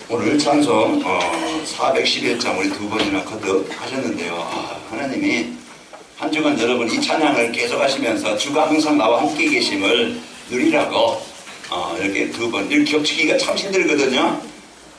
오늘 찬송 411장 우리 두 번이나 거듭 하셨는데요. 하나님이 한 주간 여러분 이 찬양을 계속 하시면서 주가 항상 나와 함께 계심을 누리라고 이렇게 두 번 이렇게 겹치기가 참 힘들거든요.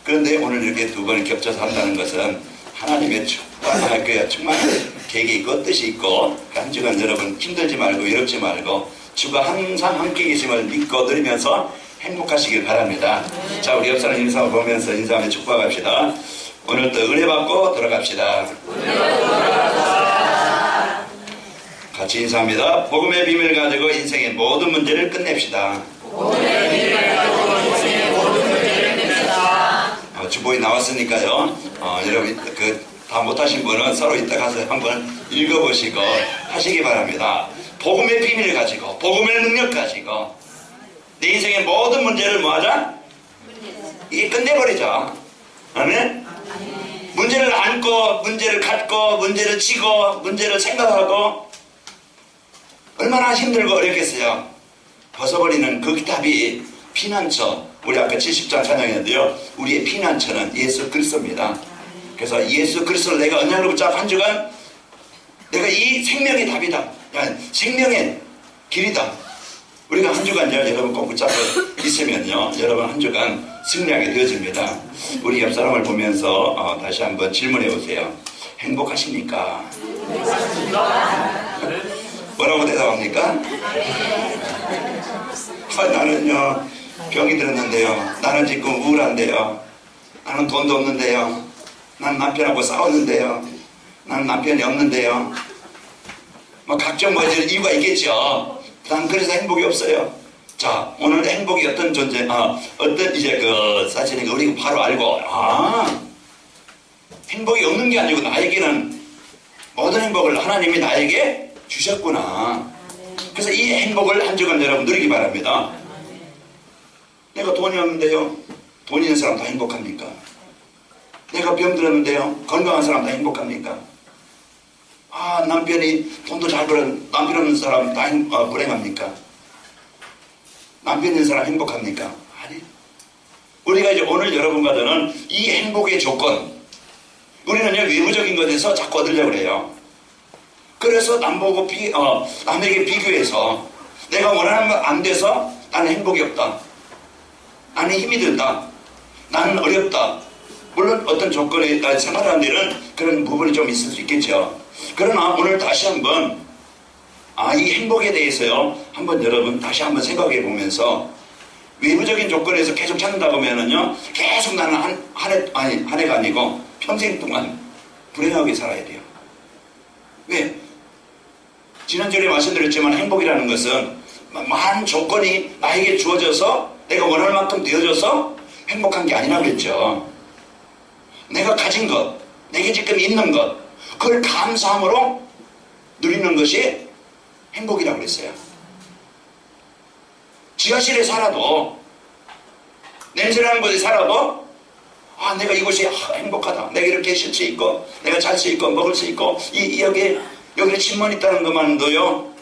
그런데 오늘 이렇게 두 번 겹쳐서 한다는 것은 하나님의 축복할 거야. 충만한 계획이 있고 뜻이 있고 한 주간 여러분 힘들지 말고 외롭지 말고 주가 항상 함께 계심을 믿고 누리면서 행복하시길 바랍니다. 자, 우리 옆 사람 인사 보면서 인사하며 축복합시다. 오늘도 은혜 받고 돌아갑시다. 같이 인사합니다. 복음의 비밀을 가지고 인생의 모든 문제를 끝냅시다. 주보에 나왔으니까요. 여러분 다 못하신 분은 서로 이따 가서 한번 읽어보시고 하시기 바랍니다. 복음의 비밀을 가지고 복음의 능력 가지고 내 인생의 모든 문제를 뭐하자? 이게 끝내버리자. 아멘? 문제를 안고 문제를 갖고 문제를 지고 문제를 생각하고 얼마나 힘들고 어렵겠어요. 벗어버리는 그 답이 피난처. 우리 아까 70장 찬양했는데요. 우리의 피난처는 예수 그리스도입니다. 그래서 예수 그리스도를 내가 언약으로 붙잡고 한 주간 내가 이 생명의 답이다. 생명의 길이다. 우리가 한 주간요, 여러분 꼭 붙잡고 있으면요, 여러분 한 주간 승리하게 되어집니다. 우리 옆 사람을 보면서 다시 한번 질문해 보세요. 행복하십니까? 뭐라고 대답합니까? 나는요, 병이 들었는데요. 나는 지금 우울한데요. 나는 돈도 없는데요. 난 남편하고 싸웠는데요. 나는 남편이 없는데요. 뭐 각종 이유가 있겠죠. 난 그래서 행복이 없어요. 자, 오늘 행복이 어떤 존재, 어떤 이제 사실은 우리가 바로 알고, 행복이 없는 게 아니고 나에게는 모든 행복을 하나님이 나에게 주셨구나. 그래서 이 행복을 한 주간 여러분 누리기 바랍니다. 내가 돈이 없는데요. 돈 있는 사람 다 행복합니까? 내가 병들었는데요. 건강한 사람 다 행복합니까? 남편이 돈도 잘 벌는 남편 없는 사람 다 불행합니까? 남편 있는 사람 행복합니까? 아니. 우리가 이제 오늘 여러분과 저는 이 행복의 조건, 우리는요 외부적인 것에서 자꾸 얻으려고 그래요. 그래서 남보고 남에게 비교해서 내가 원하는 거 안 돼서 나는 행복이 없다. 나는 힘이 든다. 나는 어렵다. 물론 어떤 조건에 생활하는 데는 그런 부분이 좀 있을 수 있겠죠. 그러나 오늘 다시 한번 이 행복에 대해서요 한번 여러분 다시 한번 생각해 보면서 외부적인 조건에서 계속 찾는다 보면은요 계속 나는 한 해가 아니고 평생 동안 불행하게 살아야 돼요. 왜? 지난주에 말씀드렸지만 행복이라는 것은 많은 조건이 나에게 주어져서 내가 원하는 만큼 되어져서 행복한 게 아니라 그랬죠. 내가 가진 것, 내게 지금 있는 것, 그걸 감사함으로 누리는 것이 행복이라고 그랬어요. 지하실에 살아도, 냄새나는 곳에 살아도, 내가 이곳이 행복하다. 내가 이렇게 쉴 수 있고, 내가 잘 수 있고, 먹을 수 있고, 여기에 집만 있다는 것만도요,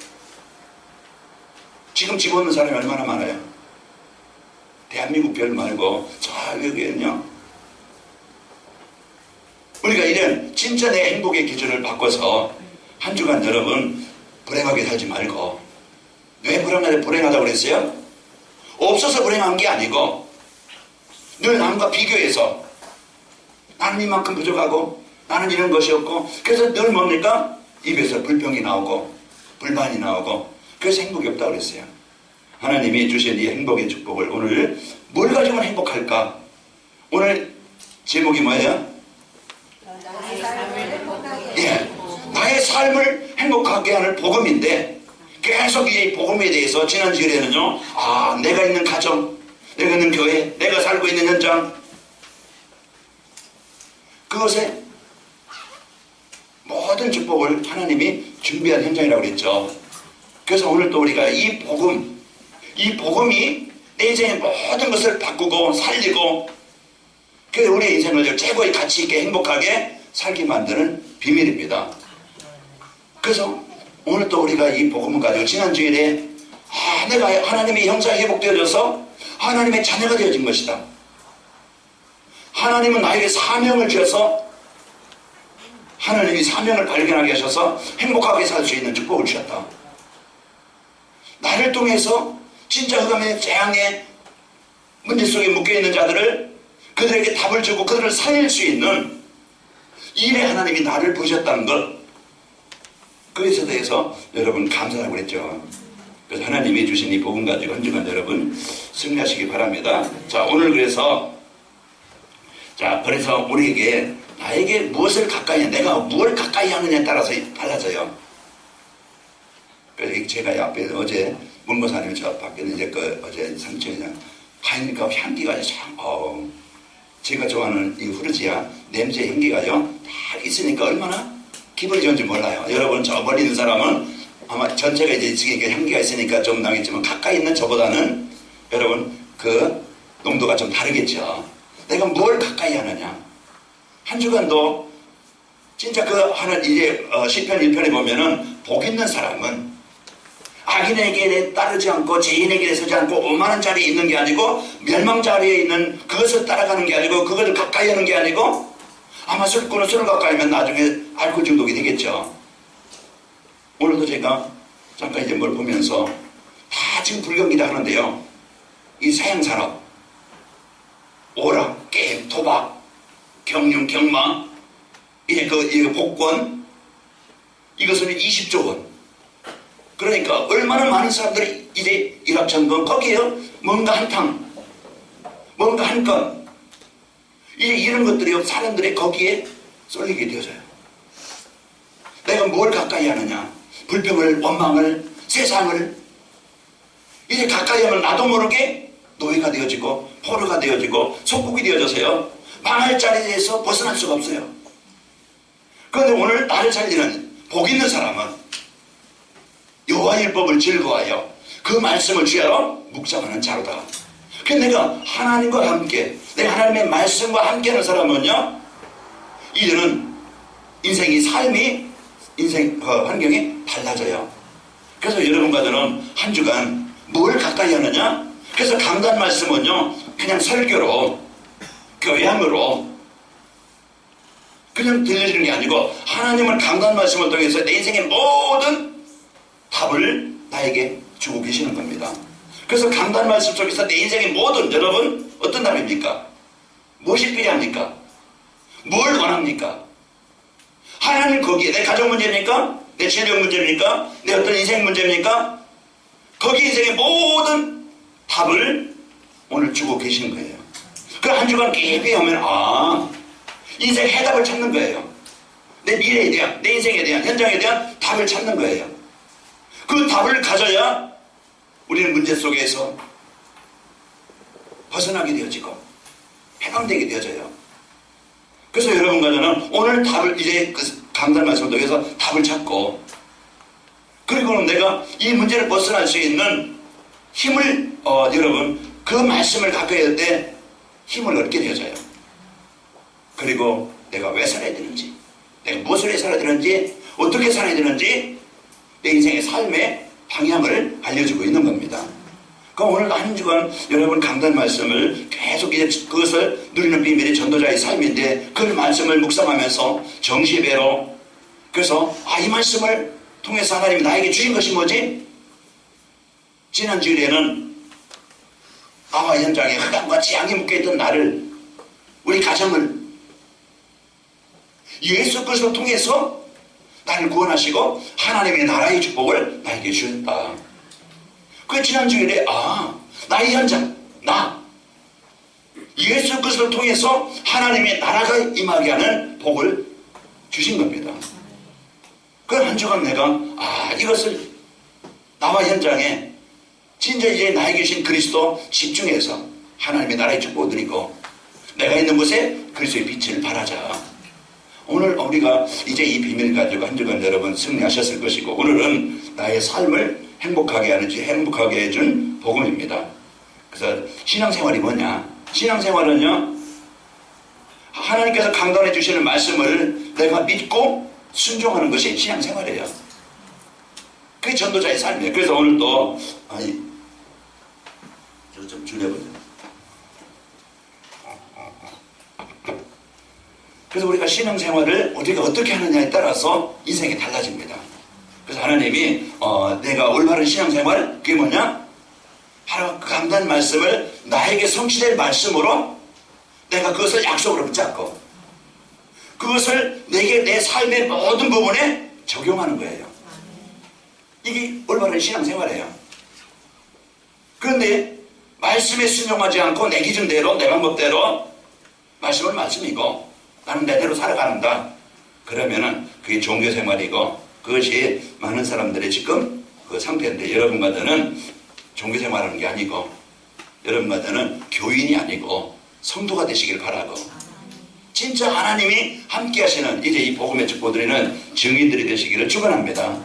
지금 집 없는 사람이 얼마나 많아요. 대한민국 별 말고, 저 여기에는요, 우리가 이런 진짜 내 행복의 기준을 바꿔서 한 주간 여러분 불행하게 살지 말고. 왜 불행하다고 그랬어요? 없어서 불행한 게 아니고 늘 남과 비교해서 나는 이만큼 부족하고 나는 이런 것이 없고 그래서 늘 뭡니까? 입에서 불평이 나오고 불만이 나오고 그래서 행복이 없다고 그랬어요. 하나님이 주신 이 행복의 축복을 오늘 뭘 가지고 행복할까? 오늘 제목이 뭐예요? 나의 삶을 행복하게 하는 복음인데 계속 이 복음에 대해서 지난 주일에는요 내가 있는 가정, 내가 있는 교회, 내가 살고 있는 현장 그것에 모든 축복을 하나님이 준비한 현장이라고 그랬죠. 그래서 오늘 또 우리가 이 복음이 내 인생의 모든 것을 바꾸고 살리고 그래서 우리의 인생을 최고의 가치 있게 행복하게 살게 만드는 비밀입니다. 그래서 오늘 또 우리가 이 복음을 가지고 지난주일에 내가 하나님의 형상이 회복되어져서 하나님의 자녀가 되어진 것이다. 하나님은 나에게 사명을 주셔서, 하나님이 사명을 발견하게 하셔서 행복하게 살 수 있는 축복을 주셨다. 나를 통해서 진짜 흑암의 재앙의 문제 속에 묶여있는 자들을, 그들에게 답을 주고 그들을 살릴 수 있는 일에 하나님이 나를 부으셨다는 것, 그것에 대해서 여러분 감사하고 그랬죠. 그래서 하나님이 주신 이 복음 가지고 한 주간 여러분 승리하시기 바랍니다. 자, 오늘 그래서 우리에게 나에게 무엇을 가까이 해, 내가 무엇을 가까이 하느냐에 따라서 달라져요. 그래서 제가 앞에 어제 문고사님이 저 밖에 이제 어제 상처에 하니까 향기가 참, 제가 좋아하는 이 후르지아 냄새 향기가요 딱 있으니까 얼마나 기분이 좋은지 몰라요. 여러분 저 멀리 있는 사람은 아마 전체가 이제 있으니까 향기가 있으니까 좀 나겠지만, 가까이 있는 저보다는 여러분 그 농도가 좀 다르겠죠. 내가 뭘 가까이 하느냐. 한 주간도 진짜 그 하는 이제 시편 1편에 보면은 복 있는 사람은 악인에게 따르지 않고 죄인에게 서지 않고 오만한 자리에 있는 게 아니고 멸망 자리에 있는 그것을 따라가는 게 아니고 그것을 가까이 하는 게 아니고, 아마 술꾼은 술을 가까이 하면 나중에 알코올 중독이 되겠죠. 오늘도 제가 잠깐 이제 뭘 보면서 다 지금 불경기다 하는데요, 이 사형산업, 오락, 게임, 도박, 경륜, 경마, 이제 이 복권, 이것은 20조 원. 그러니까 얼마나 많은 사람들이 이제 일확천금, 거기에 뭔가 한 탕, 뭔가 한 건, 이제 이런 것들이 사람들이 거기에 쏠리게 되어져요. 내가 뭘 가까이 하느냐. 불평을, 원망을, 세상을 이제 가까이 하면 나도 모르게 노예가 되어지고 포로가 되어지고 속국이 되어져서요 망할 자리에서 벗어날 수가 없어요. 그런데 오늘 나를 살리는 복 있는 사람은 여호와의 율법을 즐거워하여 그 말씀을 주야로 묵상하는 자로다. 그래서 내가 하나님과 함께, 내가 하나님의 말씀과 함께 하는 사람은요, 이제는 인생이, 삶이, 인생 환경이 달라져요. 그래서 여러분과 저는 한 주간 뭘 가까이 하느냐. 그래서 강단 말씀은요 그냥 설교로, 교양으로 그냥 들려주는 게 아니고, 하나님은 강단 말씀을 통해서 내 인생의 모든 답을 나에게 주고 계시는 겁니다. 그래서 강단 말씀 속에서 내 인생의 모든, 여러분 어떤 답입니까? 무엇이 필요합니까? 뭘 원합니까? 하나님 거기에 내 가정 문제입니까? 내 재력 문제입니까? 내 어떤 인생 문제입니까? 거기 인생의 모든 답을 오늘 주고 계시는 거예요. 그럼 한 주간 깊이 하면 인생 해답을 찾는 거예요. 내 미래에 대한, 내 인생에 대한, 현장에 대한 답을 찾는 거예요. 그 답을 가져야 우리는 문제 속에서 벗어나게 되어지고 해방되게 되어져요. 그래서 여러분과 저는 오늘 답을, 이제 그 강단 말씀을 통해서 답을 찾고, 그리고는 내가 이 문제를 벗어날 수 있는 힘을, 여러분 그 말씀을 가까이 할 때 힘을 얻게 되어져요. 그리고 내가 왜 살아야 되는지, 내가 무엇을 위해 살아야 되는지, 어떻게 살아야 되는지 내 인생의 삶의 방향을 알려주고 있는 겁니다. 그럼 오늘 한 주간 여러분 강단 말씀을 계속 이제 그것을 누리는 비밀이 전도자의 삶인데, 그 말씀을 묵상하면서 정시배로, 그래서 이 말씀을 통해서 하나님이 나에게 주신 것이 뭐지? 지난 주일에는 아마 현장에 흑암과 재앙이 묶여있던 나를, 우리 가정을 예수 그리스도를 통해서 나를 구원하시고 하나님의 나라의 축복을 나에게 주셨다. 그 지난 주일에 나의 현장, 나 예수 그리스도를 통해서 하나님의 나라가 임하게 하는 복을 주신 겁니다. 그 한 주간 내가 이것을 나와 현장에 진짜 이제 나에게 주신 그리스도 집중해서 하나님의 나라의 축복을 드리고, 내가 있는 곳에 그리스도의 빛을 발하자. 오늘 우리가 이제 이 비밀을 가지고 한 주간 여러분 승리하셨을 것이고, 오늘은 나의 삶을 행복하게 해준 복음입니다. 그래서 신앙생활이 뭐냐? 신앙생활은요, 하나님께서 강단해 주시는 말씀을 내가 믿고 순종하는 것이 신앙생활이에요. 그게 전도자의 삶이에요. 그래서 오늘 또 좀 줄여보자. 그래서 우리가 신앙생활을 우리가 어떻게 하느냐에 따라서 인생이 달라집니다. 그래서 하나님이 내가 올바른 신앙생활, 그게 뭐냐? 바로 그 강단 말씀을 나에게 성취될 말씀으로 내가 그것을 약속으로 붙잡고 그것을 내게 내 삶의 모든 부분에 적용하는 거예요. 이게 올바른 신앙생활이에요. 그런데 말씀에 순종하지 않고 내 기준대로 내 방법대로 말씀은 말씀이고 나는 내대로 살아가는다. 그러면은 그게 종교생활이고 그것이 많은 사람들의 지금 그 상태인데 여러분과는 종교생활하는 게 아니고 여러분과는 교인이 아니고 성도가 되시길 바라고 진짜 하나님이 함께 하시는 이제 이 복음의 축복 드리는 증인들이 되시기를 축원합니다.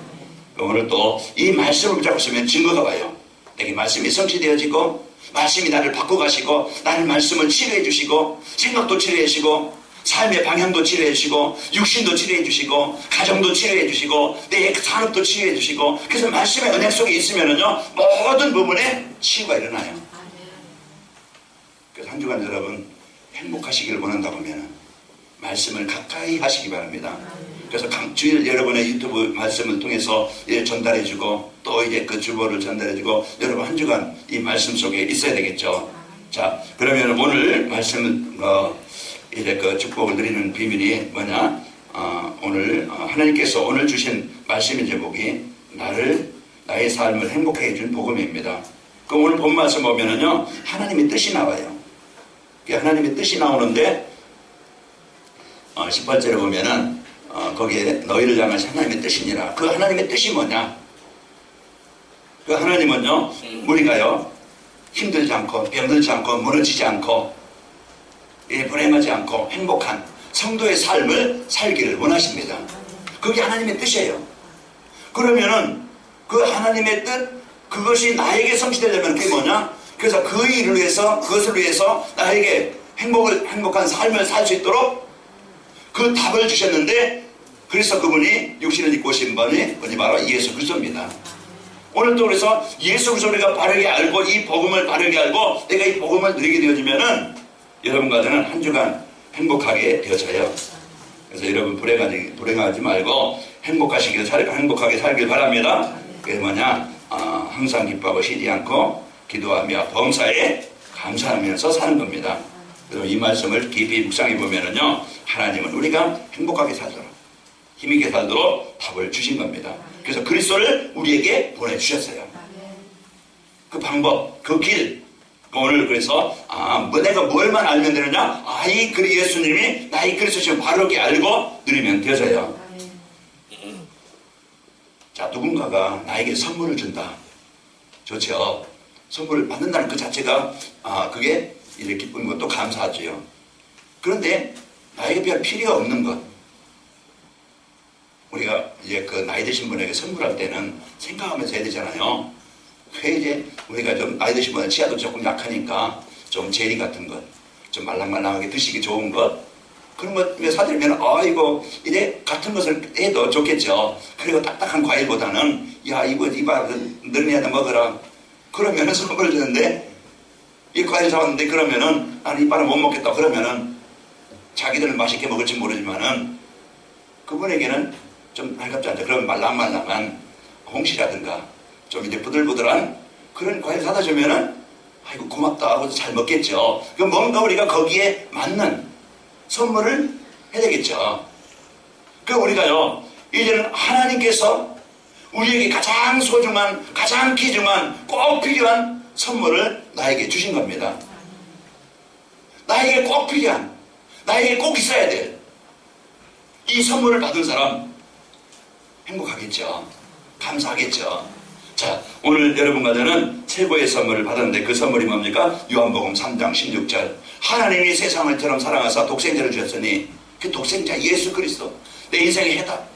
오늘 또 이 말씀을 붙잡고 있으면 증거가 와요. 내게 말씀이 성취되어지고 말씀이 나를 바꿔가시고 나를 말씀을 치료해 주시고 생각도 치료해 주시고 삶의 방향도 치료해 주시고 육신도 치료해 주시고 가정도 치료해 주시고 내 산업도 치료해 주시고 그래서 말씀의 은혜 속에 있으면은요 모든 부분에 치유가 일어나요. 그래서 한 주간 여러분 행복하시기를 원한다고 하면 말씀을 가까이 하시기 바랍니다. 그래서 주일 여러분의 유튜브 말씀을 통해서 전달해주고 또 이제 그 주보를 전달해주고 여러분 한 주간 이 말씀 속에 있어야 되겠죠. 자, 그러면 오늘 말씀은 이제 그 축복을 드리는 비밀이 뭐냐? 오늘 하나님께서 오늘 주신 말씀의 제목이 나의 삶을 행복하게 해준 복음입니다. 그 오늘 본 말씀 보면은요 하나님의 뜻이 나와요. 하나님의 뜻이 나오는데 18절에 보면은 거기에 너희를 향하신 하나님의 뜻이니라. 그 하나님의 뜻이 뭐냐? 그 하나님은요 우리가요 힘들지 않고 병들지 않고 무너지지 않고 불행하지 않고 행복한 성도의 삶을 살기를 원하십니다. 그게 하나님의 뜻이에요. 그러면은 그 하나님의 뜻 그것이 나에게 성취되려면 그게 뭐냐? 그래서 그 일을 위해서 그것을 위해서 나에게 행복한 삶을 살 수 있도록 그 답을 주셨는데 그래서 그분이 육신을 입고 오신 분이 바로 예수 그리스도입니다. 오늘도 그래서 예수 그리스도를 우리가 바르게 알고 이 복음을 바르게 알고 내가 이 복음을 누리게 되어지면은 여러분과 저는 한 주간 행복하게 되어져요. 그래서 여러분 불행하지 말고 행복하게 살길 바랍니다. 그게 뭐냐? 항상 기뻐하고 쉬지 않고 기도하며 범사에 감사하면서 사는 겁니다. 그래서 이 말씀을 깊이 묵상해 보면은요 하나님은 우리가 행복하게 살도록 힘있게 살도록 답을 주신 겁니다. 그래서 그리스도를 우리에게 보내주셨어요. 그 방법, 그 길. 오늘 그래서 내가 뭘만 알면 되느냐? 이 예수님이 나의 그리스도를 바르게 알고 누리면 되어져요. 자, 누군가가 나에게 선물을 준다. 좋죠. 선물을 받는다는 그 자체가 그게 이렇게 기쁜 것도 감사하죠. 그런데 나에게 별 필요가 없는 것, 우리가 이제 그 나이 드신 분에게 선물할 때는 생각하면서 해야 되잖아요. 왜 이제 우리가 좀 나이 드신 분은 치아도 조금 약하니까 좀 제리 같은 것, 좀 말랑말랑하게 드시기 좋은 것, 그런 것 사드리면 이거 이제 같은 것을 해도 좋겠죠. 그리고 딱딱한 과일보다는 이거 이봐 너네한테 먹어라. 그러면은 선물을 주는데 이 과일 사왔는데 그러면은 나는 이빨은 못 먹겠다. 그러면은 자기들은 맛있게 먹을지 모르지만은 그분에게는 좀 달갑지 않죠. 그런 말랑말랑한 홍시라든가 좀 이제 부들부들한 그런 과일 사다 주면은 아이고 고맙다 하고 잘 먹겠죠. 그럼 뭔가 우리가 거기에 맞는 선물을 해야 되겠죠. 그럼 우리가요 이제는 하나님께서 우리에게 가장 소중한 가장 귀중한 꼭 필요한 선물을 나에게 주신 겁니다. 나에게 꼭 필요한 나에게 꼭 있어야 될 이 선물을 받은 사람 행복하겠죠. 감사하겠죠. 자, 오늘 여러분과 저는 최고의 선물을 받았는데 그 선물이 뭡니까? 요한복음 3장 16절 하나님이 세상을 처럼 사랑하사 독생자를 주셨으니 그 독생자 예수 그리스도 내 인생의 해답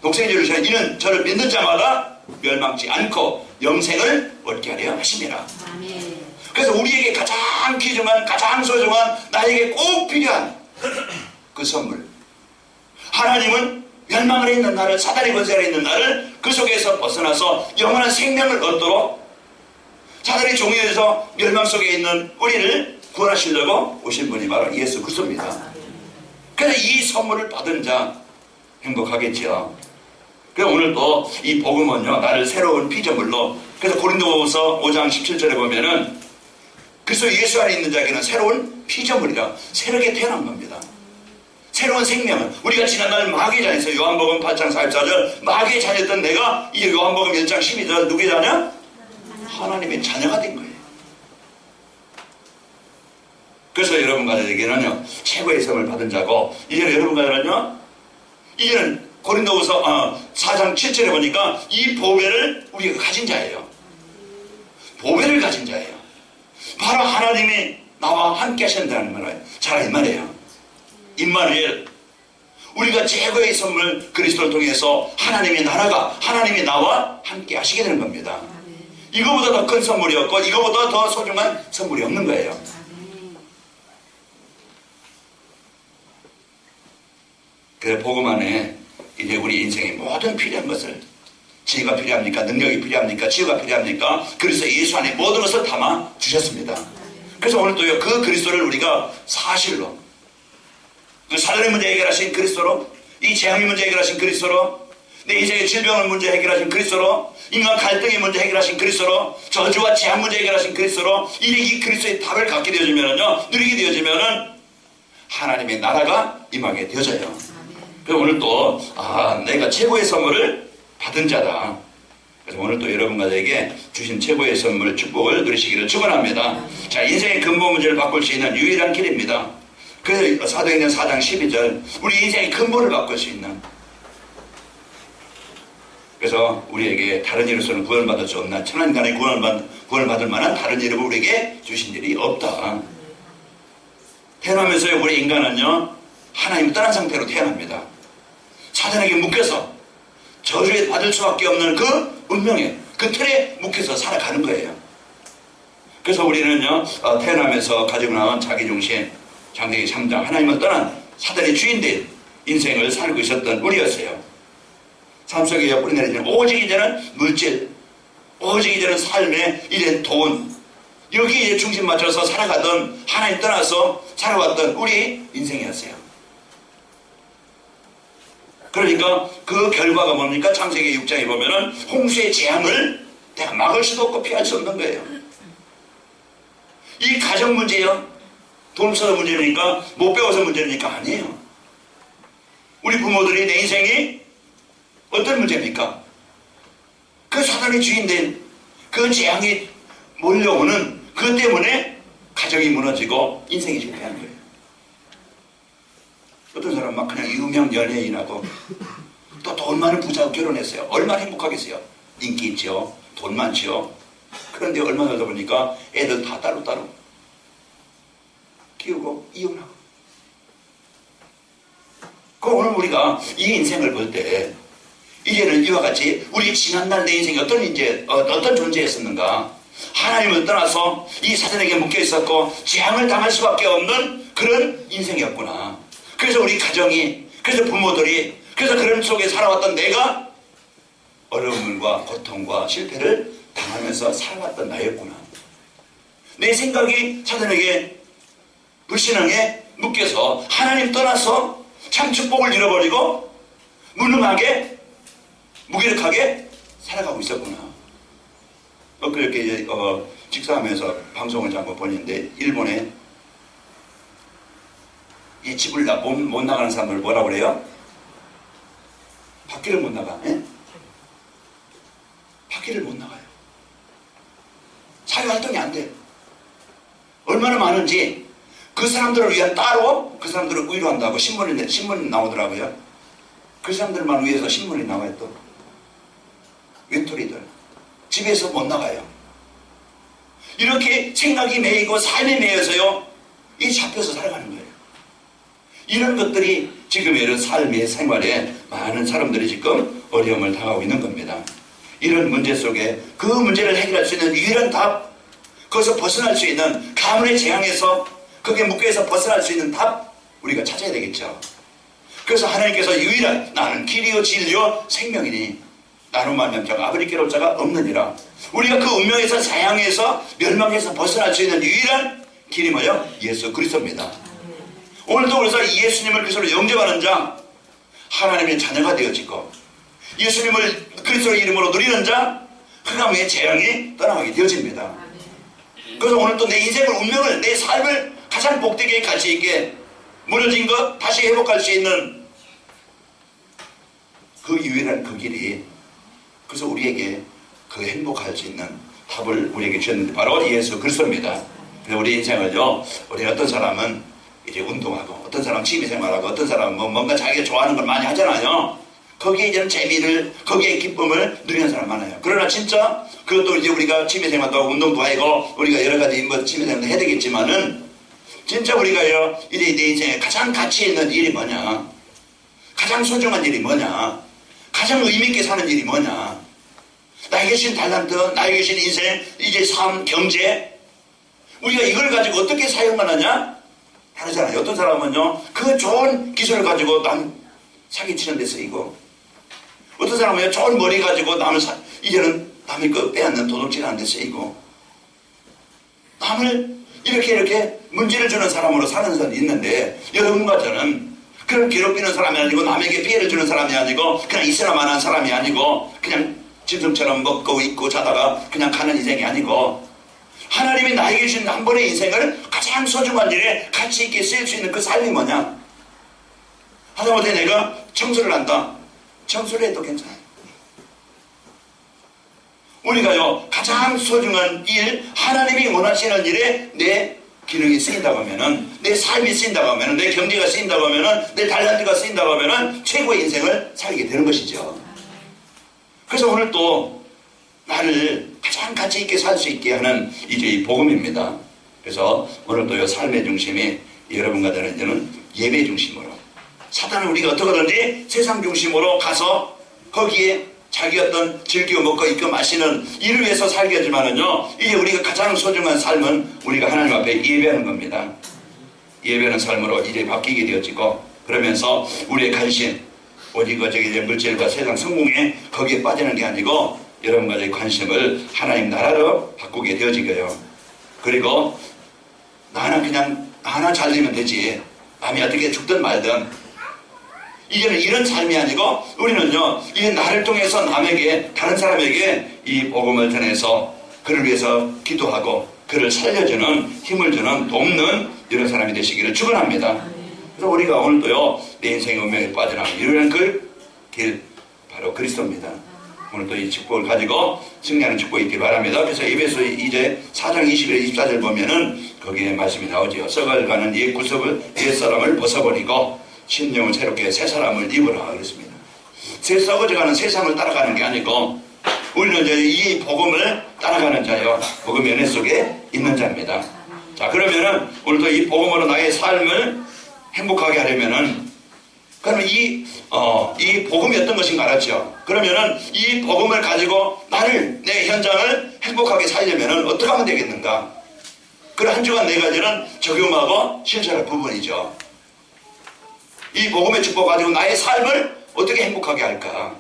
독생자를 주신 이는 저를 믿는 자마다 멸망치 않고 영생을 얻게 하려 하심이라. 아멘. 그래서 우리에게 가장 귀중한 가장 소중한 나에게 꼭 필요한 그 선물 하나님은 멸망 아래 있는 나를 사단의 권세 아래 있는 나를 그 속에서 벗어나서 영원한 생명을 얻도록 사단의 종에서 멸망 속에 있는 우리를 구원하시려고 오신 분이 바로 예수 그리스도입니다. 그래서 이 선물을 받은 자 행복하겠죠. 그래서 오늘 또 이 복음은요, 나를 새로운 피조물로, 그래서 고린도후서 5장 17절에 보면은 그래서 예수 안에 있는 자에게는 새로운 피조물이라, 새롭게 태어난 겁니다. 새로운 생명을, 우리가 지난날 마귀의 자녀에서 요한복음 8장 44절 마귀의 자녀였던 내가 이제 요한복음 1장 12절 누구의 자녀? 하나님의 자녀가 된 거예요. 그래서 여러분들에게는요 최고의 선을 받은 자고, 이제는 여러분들은요 이제는 고린도후서 4장 7절에 보니까 이 보배를 우리가 가진 자예요. 보배를 가진 자예요. 바로 하나님이 나와 함께 하신다는 말이에요. 자, 이 말이에요. 임마누엘, 우리가 최고의 선물 그리스도를 통해서 하나님의 나라가, 하나님이 나와 함께 하시게 되는 겁니다. 이거보다 더 큰 선물이 없고 이거보다 더 소중한 선물이 없는 거예요. 그래, 복음 안에 이제 우리 인생의 모든 필요한 것을, 지혜가 필요합니까? 능력이 필요합니까? 치유가 필요합니까? 그래서 예수 안에 모든 것을 담아 주셨습니다. 그래서 오늘 또요, 그 그리스도를 우리가 사실로, 그 사단의 문제 해결하신 그리스도로, 이 재앙의 문제 해결하신 그리스도로, 내 인생의 질병의 문제 해결하신 그리스도로, 인간 갈등의 문제 해결하신 그리스도로, 저주와 재앙 문제 해결하신 그리스도로, 이 그리스도의 답을 갖게 되어지면은요, 누리게 되어지면은 하나님의 나라가 임하게 되어져요. 그래서 오늘 또 내가 최고의 선물을 받은 자다. 그래서 오늘 또 여러분들에게 주신 최고의 선물 축복을 누리시기를 축원합니다. 자, 인생의 근본 문제를 바꿀 수 있는 유일한 길입니다. 그래서 사도행전 4장 12절 우리 인생의 근본을 바꿀 수 있는, 그래서 우리에게 다른 이로서는 구원받을 수 없나, 천한간에 구원을 받을 만한 다른 이름을 우리에게 주신 일이 없다. 태어나면서 우리 인간은요 하나님을 떠난 상태로 태어납니다. 사단에게 묶여서 저주에 받을 수밖에 없는 그 운명에, 그 틀에 묶여서 살아가는 거예요. 그래서 우리는요 태어나면서 가지고 나온 자기중심, 창세기 3장 하나님을 떠난 사단의 주인된 인생을 살고 있었던 우리였어요. 삶 속에 뿌리내리는 오직 이제는 물질, 오직 이제는 삶의 이제 돈, 여기에 이제 중심 맞춰서 살아가던, 하나님 떠나서 살아왔던 우리 인생이었어요. 그러니까 그 결과가 뭡니까? 창세기 6장에 보면은 홍수의 재앙을 내가 막을 수도 없고 피할 수 없는 거예요. 이 가정 문제요, 돈 없어서 문제니까, 못 배워서 문제니까 아니에요. 우리 부모들이 내 인생이 어떤 문제입니까? 그 사단의 주인된 그 재앙이 몰려오는 그 때문에 가정이 무너지고 인생이 실패한 거예요. 어떤 사람은 막 그냥 유명 연예인하고 또 돈 많은 부자하고 결혼했어요. 얼마나 행복하겠어요. 인기 있죠, 돈 많죠. 그런데 얼마 살다 보니까 애들 다 따로따로 키우고 이혼하고. 그 오늘 우리가 이 인생을 볼 때 이제는 이와 같이 우리 지난날 내 인생이 어떤 존재였었는가, 하나님을 떠나서 이 사단에게 묶여 있었고 재앙을 당할 수밖에 없는 그런 인생이었구나. 그래서 우리 가정이, 그래서 부모들이, 그래서 그런 속에 살아왔던 내가 어려움과 고통과 실패를 당하면서 살아왔던 나였구나. 내 생각이 사단에게, 불신앙에 묶여서 하나님 떠나서 참 축복을 잃어버리고 무능하게 무기력하게 살아가고 있었구나. 그렇게 이제 직사하면서 방송을 잠깐 보는데, 일본에 이 집을 못 나가는 사람을 뭐라고 그래요? 밖에를 못 나가. 예? 밖에를 못 나가요. 사회활동이 안 돼요. 얼마나 많은지 그 사람들을 위한 따로 그 사람들을 위로한다고 신문이 나오더라고요. 그 사람들만 위해서 신문이 나와요. 또 외톨이들 집에서 못 나가요. 이렇게 생각이 매이고 삶이 매여서요 이 잡혀서 살아가는 거예요. 이런 것들이 지금 이런 삶의 생활에 많은 사람들이 지금 어려움을 당하고 있는 겁니다. 이런 문제 속에 그 문제를 해결할 수 있는 유일한 답, 거기서 벗어날 수 있는, 가문의 재앙에서 거기에 묶여서 벗어날 수 있는 답 우리가 찾아야 되겠죠. 그래서 하나님께서 유일한 나는 길이요 진리요 생명이니 나로 말미암아 아버지께로 올 자가 없느니라. 우리가 그 운명에서 재앙에서 멸망에서 벗어날 수 있는 유일한 길이 뭐요? 예수 그리스도입니다. 오늘도 그래서 예수님을 그리스도로 영접하는 자, 하나님의 자녀가 되어지고, 예수님을 그리스도 이름으로 누리는 자, 흑암의 재앙이 떠나가게 되어집니다. 그래서 오늘 또 내 인생을, 운명을, 내 삶을 가장 복되게 가치 있게 무너진 것 다시 회복할 수 있는 그 유일한 그 길이, 그래서 우리에게 그 행복할 수 있는 답을 우리에게 주셨는데 바로 예수 그리스도입니다. 그래서 우리 인생을요, 우리 어떤 사람은 이제 운동하고, 어떤 사람은 취미생활하고, 어떤 사람은 뭔가 자기가 좋아하는 걸 많이 하잖아요. 거기에 이제 재미를, 거기에 기쁨을 누리는 사람 많아요. 그러나 진짜 그것도 이제 우리가 취미생활도 하고 운동도 하고 우리가 여러 가지 뭐 취미생활도 해야 되겠지만은, 진짜 우리가요, 이제 내 인생에 가장 가치 있는 일이 뭐냐, 가장 소중한 일이 뭐냐, 가장 의미있게 사는 일이 뭐냐, 나에게 주신 달란트, 나에게 주신 인생, 이제 삶, 경제, 우리가 이걸 가지고 어떻게 사용하느냐 다르잖아요. 어떤 사람은요, 그 좋은 기술을 가지고 남 사기치는 데 쓰이고, 어떤 사람은요, 좋은 머리 가지고 이제는 남의 거 빼앗는 도둑질하는 데 쓰이고, 남을 이렇게 문제를 주는 사람으로 사는 사람이 있는데, 여러분과 저는 그런 괴롭히는 사람이 아니고, 남에게 피해를 주는 사람이 아니고, 그냥 있으나마나 사람이 아니고, 그냥 짐승처럼 먹고 있고 자다가 그냥 가는 인생이 아니고, 하나님이 나에게 주신 한 번의 인생을 가장 소중한 일에 가치 있게 쓰일 수 있는 그 삶이 뭐냐? 하다못해 내가 청소를 한다. 청소를 해도 괜찮아요. 우리가요, 가장 소중한 일, 하나님이 원하시는 일에 내 기능이 쓰인다고 하면은, 내 삶이 쓰인다고 하면은, 내 경제가 쓰인다고 하면은, 내 달란트가 쓰인다고 하면은 최고의 인생을 살게 되는 것이죠. 그래서 오늘 또 나를 가장 가치 있게 살 수 있게 하는 이제 이 복음입니다. 그래서 오늘 또 이 삶의 중심이 여러분과 저는 이제는 예배 중심으로, 사단은 우리가 어떻게든지 세상 중심으로 가서 거기에 자기 어떤 즐기고 먹고 입고 마시는 이를 위해서 살게 하지만은요, 이제 우리가 가장 소중한 삶은 우리가 하나님 앞에 예배하는 겁니다. 예배하는 삶으로 이제 바뀌게 되어지고, 그러면서 우리의 관심, 오직 이제 물질과 세상 성공에 거기에 빠지는 게 아니고, 여러분과 저의 관심을 하나님 나라로 바꾸게 되어지고요. 그리고 나는 잘 되면 되지, 남이 어떻게 죽든 말든, 이제는 이런 삶이 아니고, 우리는요, 이제 나를 통해서 남에게, 다른 사람에게 이 복음을 전해서 그를 위해서 기도하고 그를 살려주는, 힘을 주는, 돕는 이런 사람이 되시기를 축원합니다. 그래서 우리가 오늘도요, 내 인생의 운명에 빠져나가는 이런 그 길, 바로 그리스도입니다. 오늘도 이 축복을 가지고 승리하는 축복이 있길 바랍니다. 그래서 에베소 이제 4장 21절 24절 보면은 거기에 말씀이 나오죠. 썩어가는 옛 구습을, 옛 사람을 벗어버리고 신령을 새롭게 새 사람을 입으라 그랬습니다. 새 썩어져가는 세상을 따라가는 게 아니고, 우리는 이제 이 복음을 따라가는 자요, 복음의 은혜 속에 있는 자입니다. 자, 그러면은 오늘도 이 복음으로 나의 삶을 행복하게 하려면은, 그러면 이 복음이 어떤 것인가 알았죠? 그러면은 이 복음을 가지고 내 현장을 행복하게 살려면은 어떻게 하면 되겠는가? 그걸 한 주간 네 가지는 적용하고 실천할 부분이죠. 이 복음의 축복 가지고 나의 삶을 어떻게 행복하게 할까?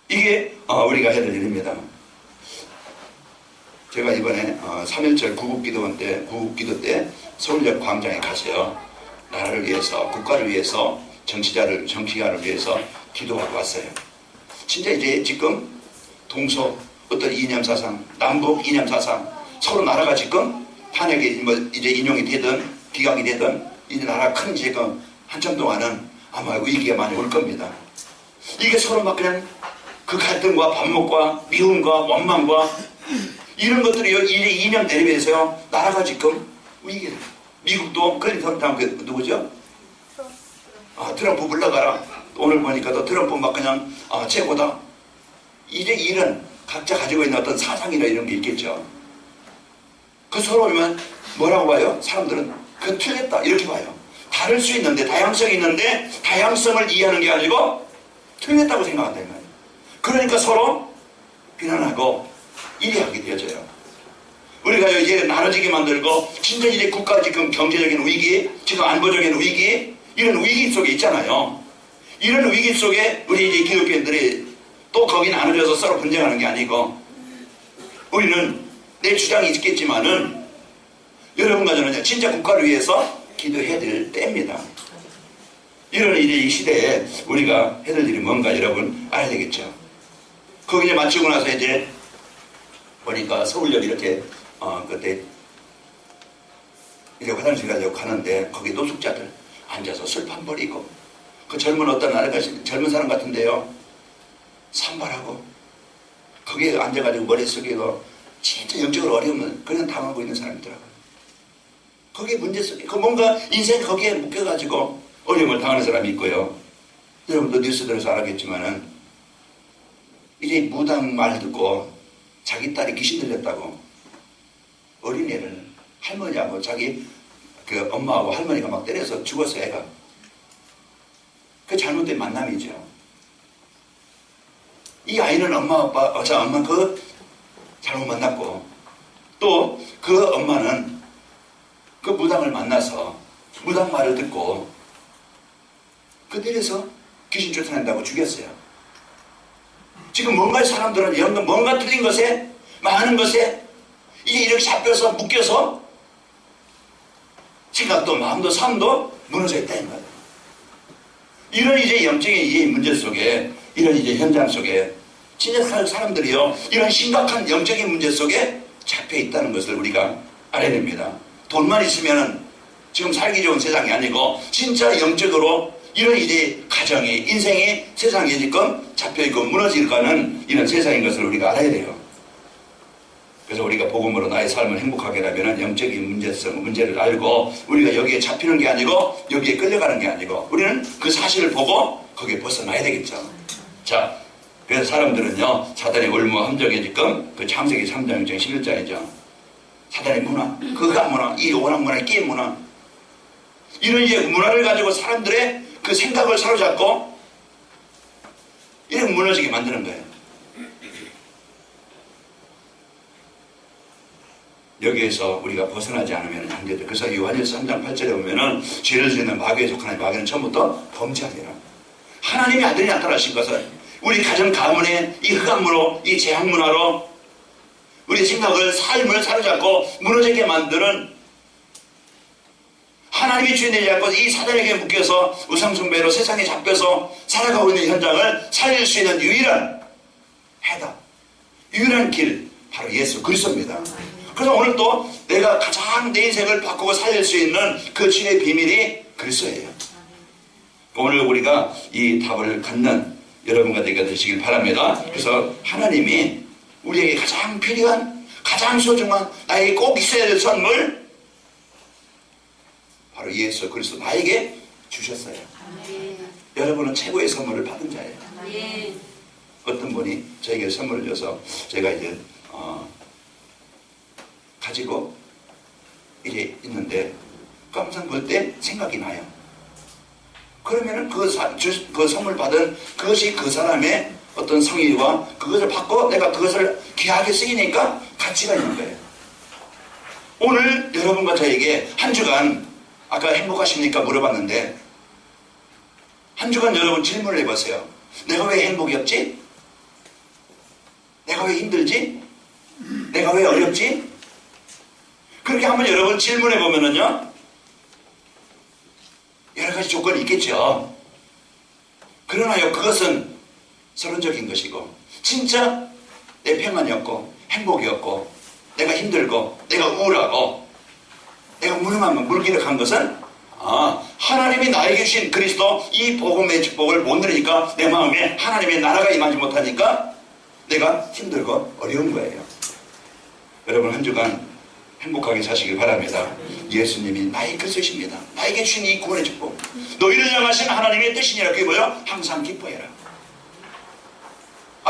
이게 우리가 해야 될 일입니다. 제가 이번에 3.1절 구국기도 때 서울역 광장에 가서요, 나라를 위해서, 국가를 위해서, 정치가를 위해서 기도하고 왔어요. 진짜 이제 지금 어떤 이념사상, 남북 이념사상, 서로 나라가 지금 탄핵이 이제 인용이 되든 기각이 되든, 이 나라 큰 지금 한참 동안은 아마 위기가 많이 올 겁니다. 이게 서로 막 그냥 그 갈등과 반목과 미움과 원망과 이런 것들이 이제 이념 대립에서요, 나라가 지금 위기를. 미국도 클린턴 다음 누구죠? 트럼프 물러가라. 오늘 보니까 또 트럼프 막 그냥 최고다. 이제 일은 각자 가지고 있는 어떤 사상이나 이런 게 있겠죠. 그 서로 보면 뭐라고 봐요? 사람들은 그건 틀렸다 이렇게 봐요. 다를 수 있는데, 다양성이 있는데 다양성을 이해하는 게 아니고 틀렸다고 생각한다는 거예요. 그러니까 서로 비난하고 이해하게 되어져요. 우리가 이제 나눠지게 만들고, 진짜 이제 국가 지금 경제적인 위기, 지금 안보적인 위기, 이런 위기 속에 있잖아요. 이런 위기 속에 우리 이제 기독교인들이 또 거기 나눠져서 서로 분쟁하는 게 아니고, 우리는 내 주장이 있겠지만은 여러분과 저는 진짜 국가를 위해서 기도해야 될 때입니다. 이런 이제 이 시대에 우리가 해야 될 일이 뭔가 여러분 알아야 되겠죠. 거기 이제 마치고 나서 이제 보니까 서울역 이렇게 그때 이제 화장실 가려고 가는데 거기 노숙자들 앉아서 술판 버리고 그 젊은 어떤 아저씨 젊은 사람 같은데요 산발하고 거기에 앉아가지고 머릿속에 진짜 영적으로 어려우면 그냥 당하고 있는 사람이더라고요. 거기에 문제 속에 그 뭔가 인생 거기에 묶여가지고 어려움을 당하는 사람이 있고요. 여러분도 뉴스 들어서 알았겠지만은 이제 무당 말 듣고 자기 딸이 귀신 들렸다고 어린애를 할머니하고 자기 그 엄마하고 할머니가 막 때려서 죽었어요. 애가. 그 잘못된 만남이죠. 이 아이는 엄마 그 잘못 만났고 또 그 엄마는 그 무당을 만나서 무당 말을 듣고 그 때려서 귀신 쫓아낸다고 죽였어요. 지금 뭔가 사람들은 이런 거 뭔가 틀린 것에 많은 것에 이게 이렇게 잡혀서 묶여서 생각도 마음도 삶도 무너져 있다는 거예요. 이런 이제 영적인 이 문제 속에 이런 이제 현장 속에 진짜 사람들이요 이런 심각한 영적인 문제 속에 잡혀 있다는 것을 우리가 알아야 됩니다. 돈만 있으면은 지금 살기 좋은 세상이 아니고 진짜 영적으로 이런 이제 가정이 인생이 세상에 지금 잡혀있고 무너질까는 이런 세상인 것을 우리가 알아야 돼요. 그래서 우리가 복음으로 나의 삶을 행복하게 하려면 영적인 문제를 알고 우리가 여기에 잡히는 게 아니고 여기에 끌려가는 게 아니고 우리는 그 사실을 보고 거기에 벗어나야 되겠죠. 자, 그래서 사람들은요 사단의 올무 함정에 지금 그 창세기 3장 11장이죠. 사단의 문화, 그가 문화, 이 오락 문화, 게임 문화 이런 이제 문화를 가지고 사람들의 그 생각을 사로잡고 이렇게 무너지게 만드는 거예요. 여기에서 우리가 벗어나지 않으면 안 되죠. 그래서 요한일서 3장 8절에 보면은 죄를 짓는 마귀에 속하는 마귀는 처음부터 범죄하니라. 하나님의 아들이 나타나신 것은 우리 가정 가문의 이 흑암으로 이 재앙문화로 우리 생각을 삶을 사로잡고 무너지게 만드는 하나님이 주인 되지 않고 이 사단에게 묶여서 우상숭배로 세상에 잡혀서 살아가고 있는 현장을 살릴 수 있는 유일한 해답, 유일한 길 바로 예수 그리스도입니다. 그래서 오늘 또 내가 가장 내 인생을 바꾸고 살릴 수 있는 그 주의 비밀이 그리스도예요. 오늘 우리가 이 답을 갖는 여러분과 되게 되시길 바랍니다. 그래서 하나님이 우리에게 가장 필요한 가장 소중한 나에게 꼭 있어야 될 선물 바로 예수 그리스도 나에게 주셨어요. 여러분은 최고의 선물을 받은 자예요. 어떤 분이 저에게 선물을 줘서 제가 이제 가지고 이제 있는데 항상 볼 때 생각이 나요. 그러면은 그 선물 받은 그것이 그 사람의 어떤 성의와 그것을 받고 내가 그것을 귀하게 쓰이니까 가치가 있는 거예요. 오늘 여러분과 저에게 한 주간 아까 행복하십니까 물어봤는데 한 주간 여러분 질문을 해보세요. 내가 왜 행복이 없지? 내가 왜 힘들지? 내가 왜 어렵지? 그렇게 한번 여러분 질문해 보면은요 여러 가지 조건이 있겠죠. 그러나요 그것은 서론적인 것이고 진짜 내 평안이 없고 행복이 없고 내가 힘들고 내가 우울하고 내가 무기력한 것은 하나님이 나에게 주신 그리스도 이 복음의 축복을 못 누리니까 내 마음에 하나님의 나라가 임하지 못하니까 내가 힘들고 어려운 거예요. 여러분 한 주간 행복하게 사시길 바랍니다. 예수님이 나의 그리스도십니다. 나에게 주신 이 구원의 축복 너희를 향하신 하나님의 뜻이니라. 그게 뭐예요? 항상 기뻐해라.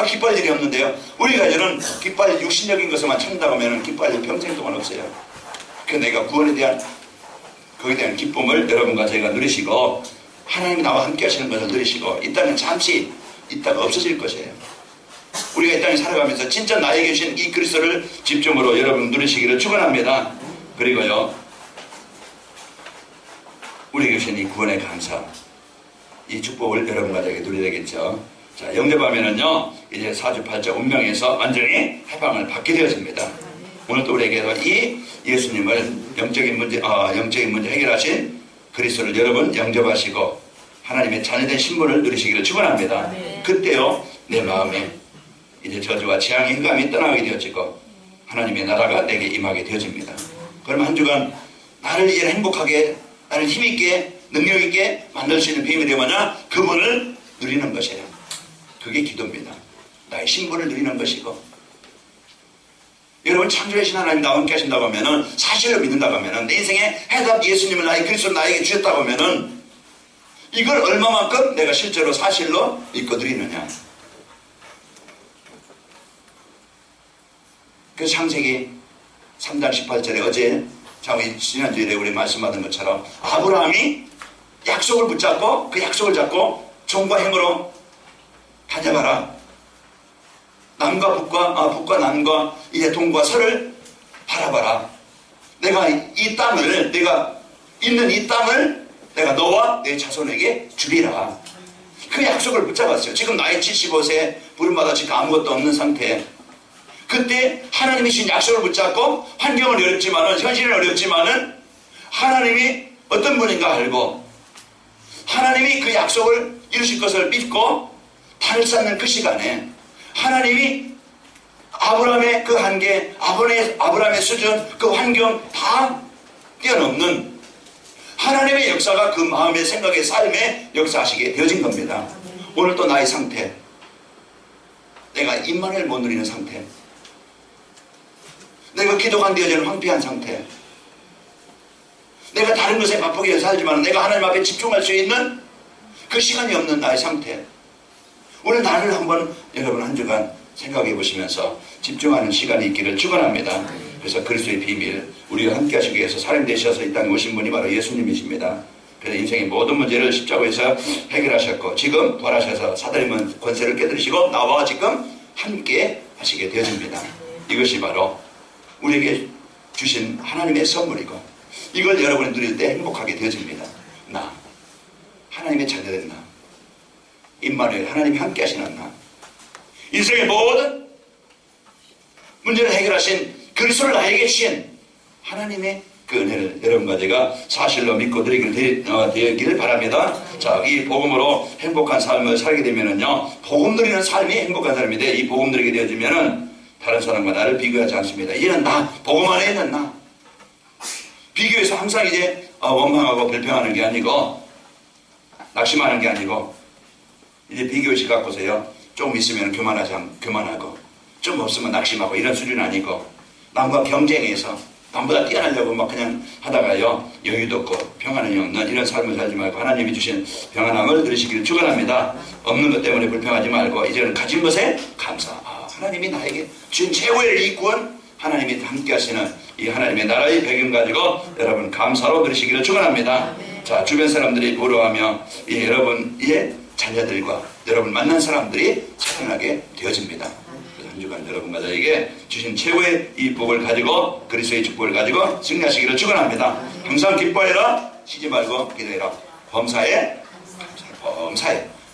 기뻐할 일이 없는데요. 우리가 이제는 기뻐할 육신적인 것에만 찾는다고 하면 기뻐할 일 평생 동안 없어요. 그래서 내가 구원에 대한 거기에 대한 기쁨을 여러분과 제가 누리시고 하나님이 나와 함께 하시는 것을 누리시고 이 땅은 잠시 있다가 없어질 것이에요. 우리가 이 땅에 살아가면서 진짜 나에게 주신 이 그리스도를 집중으로 여러분 누리시기를 축원합니다. 그리고요 우리에게 주신 이 구원의 감사 이 축복을 여러분과 제가 누려야 되겠죠. 자, 영접하면은요 이제 사주팔자 운명에서 완전히 해방을 받게 되어집니다. 오늘도 우리에게도 이 예수님을 영적인 문제 해결하신 그리스도를 여러분 영접하시고 하나님의 자녀된 신분을 누리시기를 축원합니다. 그때요 내 마음에 이제 저주와 재앙의 흑암이 떠나게 되어지고 하나님의 나라가 내게 임하게 되어집니다. 그럼 한 주간 나를 이제 행복하게, 나를 힘있게, 능력있게 만들 수 있는 비밀이 뭐냐? 그분을 누리는 것이에요. 그게 기도입니다. 나의 신분을 누리는 것이고, 여러분 창조하신 하나님 나와 함께 하신다고 하면은, 사실로 믿는다고 하면은, 내 인생의 해답 예수님을 나의 그리스도를 나에게 주셨다고 하면은 이걸 얼마만큼 내가 실제로 사실로 믿고 누리느냐. 그래서 창세기 3장 18절에 어제 지난주에 우리 말씀받은 것처럼 아브라함이 약속을 붙잡고 그 약속을 잡고 종과 행으로 다녀가라. 남과 북과 남과 이제 동과 서를 바라봐라. 내가 이 땅을, 내가 있는 이 땅을 내가 너와 내 자손에게 주리라. 그 약속을 붙잡았어요. 지금 나이 75세 부름받아 지금 아무것도 없는 상태. 그때 하나님이 주신 약속을 붙잡고 환경은 어렵지만은, 현실은 어렵지만은 하나님이 어떤 분인가 알고 하나님이 그 약속을 이루실 것을 믿고 발을 쌓는 그 시간에 하나님이 아브라함의 그 한계, 아브라함의 수준, 그 환경 다 뛰어넘는 하나님의 역사가 그 마음의 생각의 삶에 역사하시게 되어진 겁니다. 오늘 또 나의 상태, 내가 임마누엘 못 누리는 상태, 내가 기도가 안 되어지는 황폐한 상태, 내가 다른 것에 바쁘게 살지만 내가 하나님 앞에 집중할 수 있는 그 시간이 없는 나의 상태. 오늘 나를 한번 여러분 한 주간 생각해 보시면서 집중하는 시간이 있기를 축원합니다. 그래서 그리스도의 비밀, 우리와 함께 하시기 위해서 사람 되셔서 이 땅에 오신 분이 바로 예수님이십니다. 그래서 인생의 모든 문제를 십자가에서 해결하셨고 지금 부활하셔서 사단의 권세를 깨뜨리시고 나와 지금 함께 하시게 되어집니다. 이것이 바로 우리에게 주신 하나님의 선물이고 이걸 여러분이 누릴 때 행복하게 되어집니다. 나, 하나님의 자녀된 나, 임마누엘, 하나님이 함께 하시는 나, 인생의 모든 문제를 해결하신 그리스도를 나에게 주신 하나님의 그 은혜를 여러분과 제가 사실로 믿고 되기를 바랍니다. 자, 이 복음으로 행복한 삶을 살게 되면은요, 복음 누리는 삶이 행복한 삶인데 이 복음 누리게 되어지면은 다른 사람과 나를 비교하지 않습니다. 이제는 나, 복음 안에 있는 나. 비교해서 항상 이제 원망하고 불평하는 게 아니고 낙심하는 게 아니고 이제 비교의식 갖고서요 조금 있으면 교만하고 좀 없으면 낙심하고 이런 수준은 아니고 남과 경쟁해서 남보다 뛰어나려고 막 그냥 하다가요 여유도 없고 평안이 없는 이런 삶을 살지 말고 하나님이 주신 평안함을 누리시기를 축원합니다. 없는 것 때문에 불평하지 말고 이제는 가진 것에 감사. 하나님이 나에게 주신 최고의 이 구원, 하나님이 함께 하시는 이 하나님의 나라의 배경 가지고 여러분 감사로 누리시기를 축원합니다. 자, 주변 사람들이 부러워하며 여러분의 자녀들과 여러분 만난 사람들이 사랑하게 되어집니다. 그래서 한 주간 여러분과 저에게 주신 최고의 이 복을 가지고 그리스도의 축복을 가지고 승리하시기를 축원합니다. 항상 기뻐해라, 쉬지 말고 기도해라. 범사에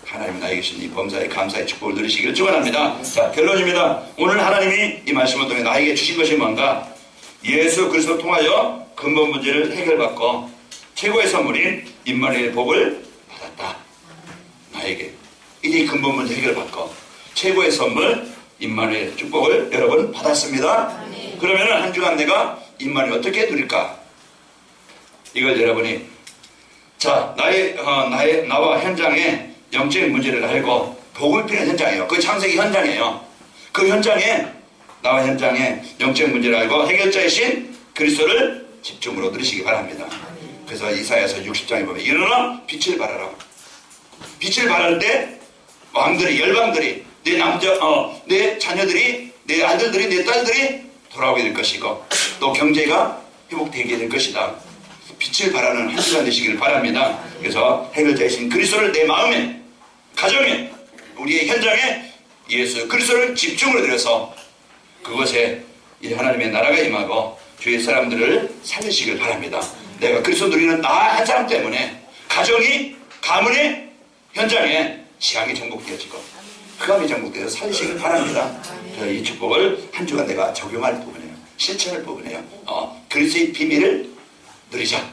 하나님 나에게 주신 이 범사의 감사의 축복을 누리시기를 축원합니다. 자, 결론입니다. 오늘 하나님이 이 말씀을 통해 나에게 주신 것이 뭔가? 예수 그리스도를 통하여 근본 문제를 해결받고 최고의 선물인 임마누엘의 복을 받았다. 나에게 이제 근본 문제 해결받고 최고의 선물 임마누엘 축복을 여러분 받았습니다. 그러면 한 주간 내가 임마누엘 어떻게 누릴까? 이걸 여러분이 자 나와 현장에 영적인 문제를 알고 복을 피는 현장이에요. 그 창세기 현장이에요. 그 현장에 나와 현장에 영적인 문제를 알고 해결자이신 그리스도를 집중으로 들으시기 바랍니다. 그래서 이사야서 60장에 보면 일어나 빛을 발하라. 빛을 발할 때 왕들이 열방들이 내 자녀들이 내 아들들이 내 딸들이 돌아오게 될 것이고 또 경제가 회복되게 될 것이다. 빛을 발하는 한 시간 되시기를 바랍니다. 그래서 해결자이신 그리스도를 내 마음에 가정에 우리의 현장에 예수 그리스도를 집중으로 들여서 그것에 이 하나님의 나라가 임하고 주의 사람들을 살리시길 바랍니다. 내가 그리스도 누리는 나 한 사람 때문에 가정이 가문의 현장에 지향이 정복되어지고 흑암이 정복되어서 살리시길 바랍니다. 이 축복을 한 주간 내가 적용할 부분이에요. 실천을 뽑으네요. 그리스도의 비밀을 누리자.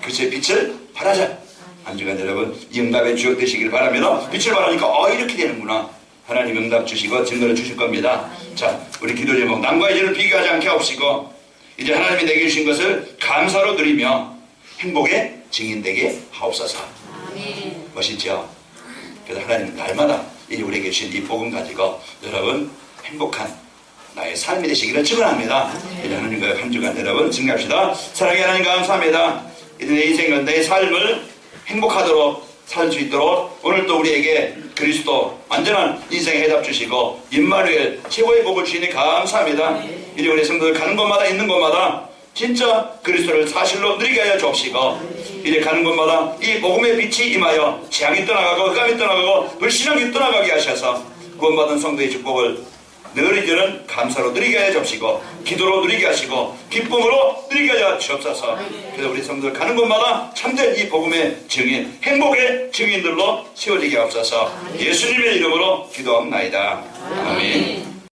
그리스도의 빛을 발하자. 한 주간 여러분 이 응답의 주역 되시길 바랍니다. 빛을 발하니까 이렇게 되는구나. 하나님 응답 주시고 증거를 주실 겁니다. 자, 우리 기도 제목 남과 이제를 비교하지 않게 하옵시고 이제 하나님이 내게 주신 것을 감사로 누리며 행복의 증인 되게 하옵소서. 멋있죠? 그래서 하나님 날마다 우리에게 주신 이 복음 가지고 여러분 행복한 나의 삶이 되시기를 축원합니다. 이제 하나님과 한 주간 여러분 증거합시다. 사랑의 하나님 감사합니다. 이제 내 인생은 내 삶을 행복하도록 살 수 있도록 오늘도 우리에게 그리스도 완전한 인생의 해답 주시고 임마누엘 최고의 복을 주시니 감사합니다. 이제 우리 성도들 가는 곳마다 있는 곳마다 진짜 그리스도를 사실로 누리게 하여 주옵시고 이제 가는 곳마다 이 복음의 빛이 임하여 재앙이 떠나가고 흑암이 떠나가고 불신앙이 떠나가게 하셔서 구원받은 성도의 축복을 늘 이제는 감사로 누리게 하여 주옵시고 기도로 누리게 하시고 기쁨으로 누리게 하여 주옵소서. 그래서 우리 성도들 가는 곳마다 참된 이 복음의 증인 행복의 증인들로 세워지게 하옵소서. 예수님의 이름으로 기도합나이다. 아멘.